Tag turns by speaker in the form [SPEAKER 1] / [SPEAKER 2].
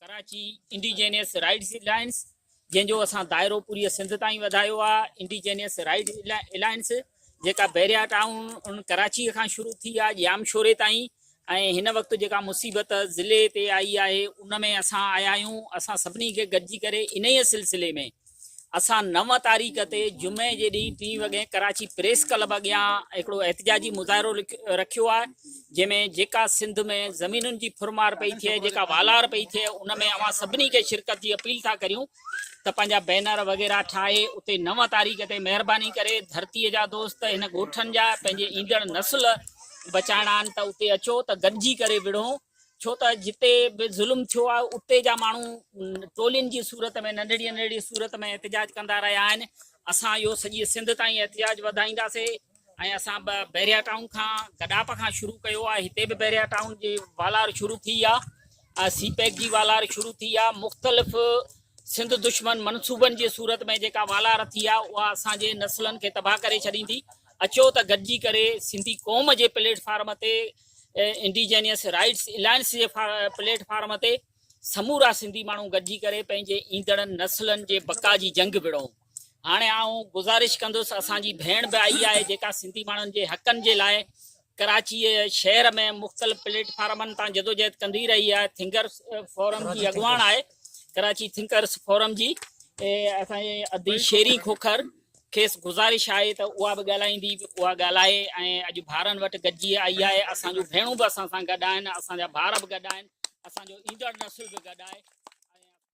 [SPEAKER 1] Karachi इंडिजेनियस rights alliance जंहिंजो असां दायरो पूरी सिंध ताईं वधायो आहे। इंडिजेनियस राइट्स अलायंस जेका बैरिया टाउन कराची खां शुरू थी आहे जामशोरे ताईं ऐं हिन वक़्तु जेका मुसीबत ज़िले ते आई आहे उन में असां आया आहियूं। असां सभिनी खे गॾिजी करे इन ई सिलसिले में असां 9 तारीख़ ते जुमे जे ॾींहुं 3 वॻे कराची प्रेस क्लब अॻियां हिकिड़ो एहतिजाजी मुज़ाहिरो रखियो आहे, जंहिंमें जेका सिंध में ज़मीनुनि जी फुरमार पई थिए, जेका वालार पई थिए, उन में अवां सभिनी खे शिरकत जी अपील था करियूं त पंहिंजा बैनर वग़ैरह ठाहे उते 9 तारीख़ ते महिरबानी करे धरतीअ जा दोस्त हिन ॻोठनि जा पंहिंजे ईंदड़ नस्ल बचाइणा आहिनि त उते अचो त गॾिजी करे विढ़ो। छो त जिते बि ज़ुल्म थियो आहे उते जा माण्हू टोलियुनि जी सूरत में नंढड़ी नंढड़ी सूरत में एहतिजाज कंदा रहिया आहिनि। असां इहो सॼी सिंध ताईं एहतिजाज वधाईंदासीं ऐं असां बैरिया टाउन खां गॾाप खां शुरू कयो आहे। हिते बि बैरिया टाउन जी वालार शुरू थी आहे, सी पैक जी वालार शुरू थी आहे। मुख़्तलिफ़ सिंध दुश्मन मनसूबनि जी सूरत में जेका वालार थी आहे उहा असांजे नस्लनि खे तबाह करे छॾींदी। अचो त गॾिजी करे सिंधी क़ौम जे प्लेटफार्म ते, इंडिजेनियस राइट्स अलायंस जे प्लेटफार्म ते समूरा सिंधी माण्हू गॾिजी करे पंहिंजे ईंदड़ नस्लनि जे बका जी जंग विढ़ूं। हाणे आउं गुज़ारिश कंदुसि, असांजी भेण बि आई आहे जेका सिंधी माण्हुनि जे हक़नि जे लाइ कराची शहर में मुख़्तलिफ़ प्लेटफार्मनि तां जदोजहद कंदी रही आहे। थिंकर्स फोरम जी अॻुवाण आहे कराची थिंकर्स फोरम जी। असांजे अदी शेरी खोखर खेसि गुज़ारिश आहे त उहा बि ॻाल्हाईंदी, उहा ॻाल्हाए ऐं अॼु ॿारनि वटि गॾिजी आई आहे। असांजूं भेणूं बि असां सां गॾु आहिनि, असांजा ॿार बि गॾु आहिनि, असांजो ईंदड़ नस्ल बि गॾु आहे।